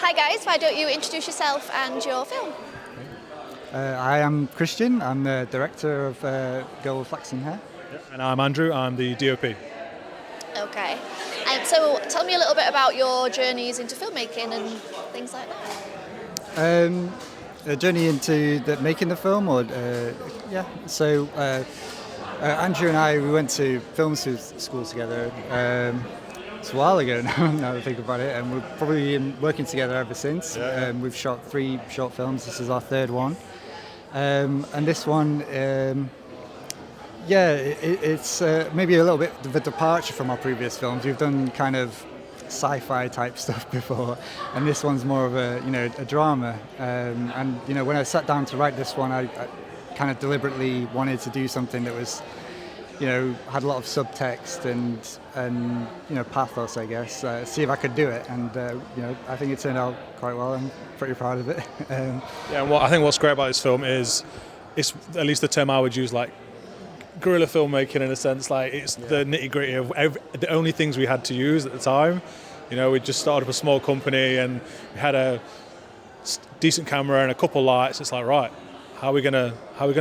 Hi guys, why don't you introduce yourself and your film? I am Christian. I'm the director of Girl with Flaxen hair. Yeah, and I'm Andrew. I'm the DOP. Okay. So tell me a little bit about your journeys into filmmaking and things like that. A journey into making the film, or yeah. So Andrew and I, we went to film school together. It's a while ago now. Now that I think about it, and we've probably been working together ever since. Yeah. We've shot 3 short films. This is our 3rd one, and this one. It's maybe a little bit of a departure from our previous films. We've done kind of sci-fi type stuff before, and this one's more of a drama. And when I sat down to write this one, I kind of deliberately wanted to do something that was, had a lot of subtext and pathos, I guess. See if I could do it, and I think it turned out quite well. I'm pretty proud of it. Yeah, and I think what's great about this film is, it's at least the term I would use, like guerrilla filmmaking in a sense. Like it's the nitty gritty of the only things we had to use at the time. We just started up a small company and we had a decent camera and a couple lights. It's like, right, how are we gonna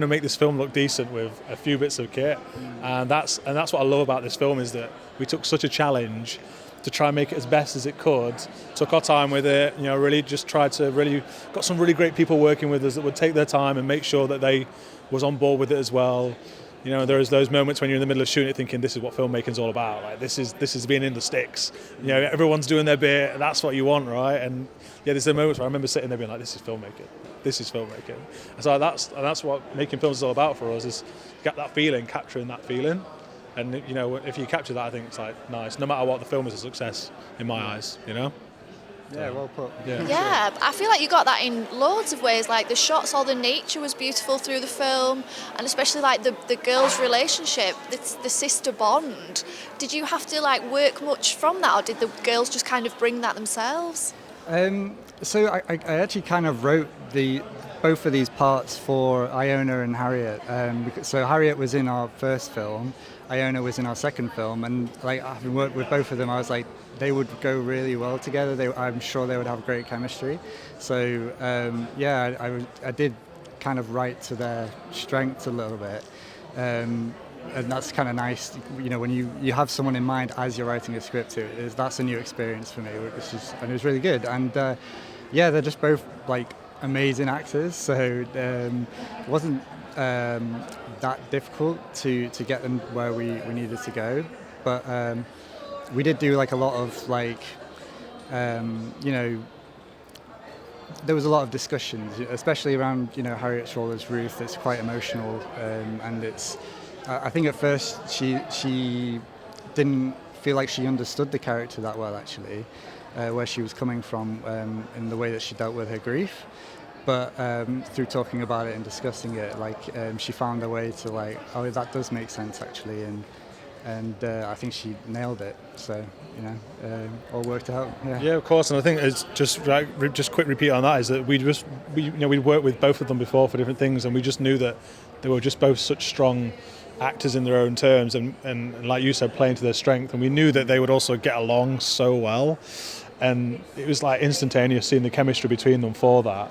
make this film look decent with a few bits of kit? And that's what I love about this film, is that we took such a challenge to try and make it as best as it could. Took our time with it. Really just tried to got some really great people working with us that would take their time and make sure that they was on board with it as well. There's those moments when you're in the middle of shooting it thinking, this is what filmmaking's all about. Like this is being in the sticks. Everyone's doing their bit. That's what you want, right? And yeah, there's the moments where I remember sitting there being like, this is filmmaking. This is filmmaking. And so that's what making films is all about for us, is get that feeling, capturing that feeling. And if you capture that, I think it's like nice. No matter what, the film is a success in my eyes. Yeah, well put. Yeah, I feel like you got that in loads of ways. Like the shots, all the nature was beautiful through the film, and especially like the girls' relationship, the sister bond. Did you have to work much from that, or did the girls just kind of bring that themselves? So I actually kind of wrote both of these parts for Iona and Harriet. So Harriet was in our first film, Iona was in our second film, and having worked with both of them, I was like, they would go really well together. I'm sure they would have great chemistry. So I did kind of write to their strengths a little bit. And that's kind of nice, when you have someone in mind as you're writing a script. That's a new experience for me, and it was really good. And they're just both amazing actors, so it wasn't that difficult to get them where we needed to go. But we did do a lot of there was a lot of discussions, especially around Harriet's role as Ruth. It's quite emotional, and it's I think at first she didn't feel like she understood the character that well, actually, where she was coming from in the way that she dealt with her grief. But through talking about it and discussing it, she found a way to oh, that does make sense actually, and I think she nailed it. So all worked out. Yeah, of course. And I think it's just quick repeat on that is that we worked with both of them before for different things, and we just knew that they were just both such strong actors in their own terms, and like you said, playing to their strength. And we knew that they would also get along so well. And it was instantaneous seeing the chemistry between them for that.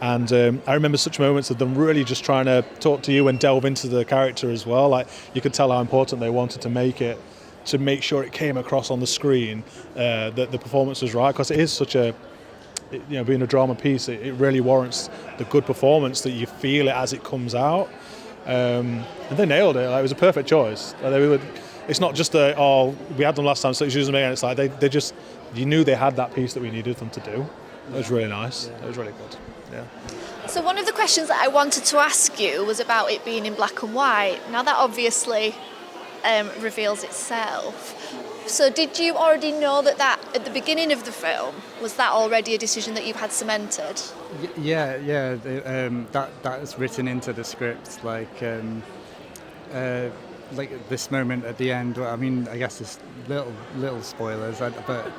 And I remember such moments of them really just trying to talk to you and delve into the character as well. You could tell how important they wanted to make it, to make sure it came across on the screen, that the performance was right, because it is such a, being a drama piece, it really warrants the good performance, that you feel it as it comes out. And they nailed it. It was a perfect choice. It's not just we had them last time, so it's using them again. It's they just, you knew they had that piece that we needed them to do. It was really nice. It was really good. Yeah. So one of the questions that I wanted to ask you was about it being in black and white. Now that obviously reveals itself. So did you already know that at the beginning of the film, was that already a decision that you had cemented? Yeah. That is written into the script. This moment at the end. I mean, I guess there's little spoilers, but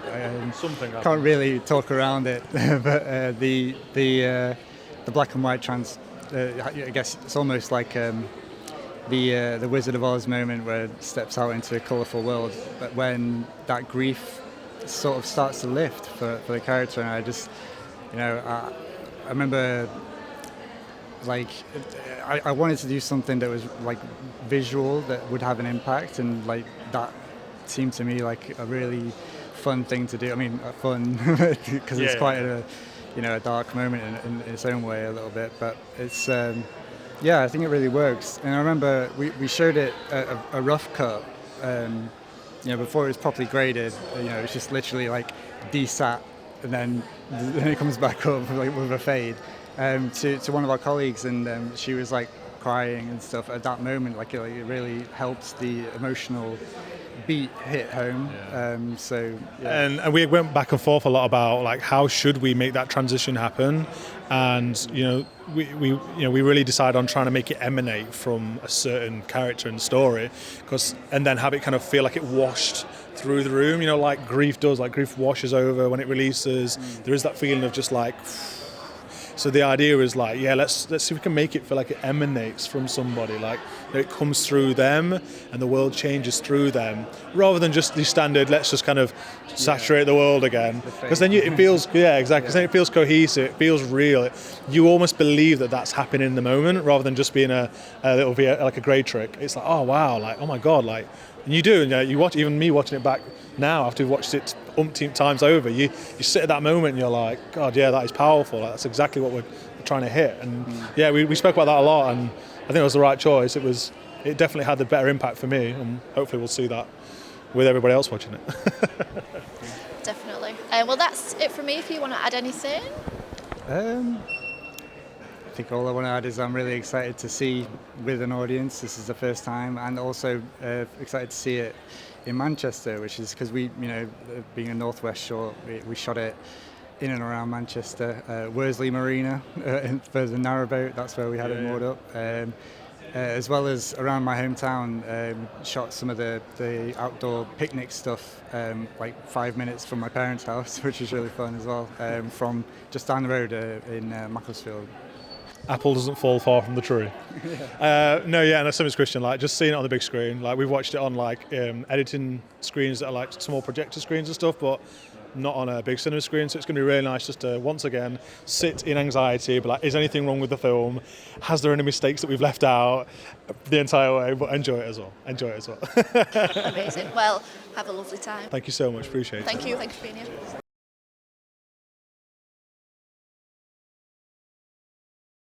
something can't really talk around it. But the black and white I guess it's almost like the Wizard of Oz moment where it steps out into a colourful world. But when that grief sort of starts to lift for the character, and you know, I remember like I wanted to do something that was like visual that would have an impact, and like that seemed to me like a really fun thing to do. I mean, fun because it's quite a dark moment in its own way a little bit, but it's I think it really works. And I remember we showed it a rough cut, before it was properly graded. It's just literally like desat, and then it comes back up like with a fade. To one of our colleagues, and she was like crying and stuff at that moment. Like it really helped the emotional beat hit home. And we went back and forth a lot about like how should we make that transition happen, and we really decided on trying to make it emanate from a certain character and story, and then have it kind of feel like it washed through the room, like grief does. Like grief washes over when it releases. There is that feeling of just like. So the idea is like, let's see if we can make it feel like it emanates from somebody, like it comes through them and the world changes through them, rather than just the standard, let's just kind of saturate the world again. Because then it feels, exactly. Because then it feels cohesive, it feels real. You almost believe that that's happening in the moment, rather than just being a little like a grade trick. It's like, oh wow, like oh my god, like. And you do, and you watch. Even me watching it back now, after we've watched it umpteen times over, you sit at that moment and you're like, God, that is powerful. Like, that's exactly what we're trying to hit. And we spoke about that a lot, and I think it was the right choice. It definitely had the better impact for me, and hopefully we'll see that with everybody else watching it. Definitely. Well, that's it for me. If you want to add anything. I think all I want to add is I'm really excited to see with an audience. This is the first time, and also excited to see it in Manchester, which is because we, being a Northwest short, we shot it in and around Manchester, Worsley Marina for the narrowboat. That's where we had it moored up, as well as around my hometown. Shot some of the outdoor picnic stuff, like 5 minutes from my parents' house, which was really fun as well. From just down the road in Macclesfield. Apple doesn't fall far from the tree. And that's something Christian, like just seeing it on the big screen. Like we've watched it on like editing screens that are like small projector screens and stuff, but not on a big cinema screen. So it's going to be really nice just to once again sit in anxiety, but like, is anything wrong with the film? Has there any mistakes that we've left out the entire way? But enjoy it as well. Amazing. Well, have a lovely time. Thank you so much. Appreciate it. Thank you for being here.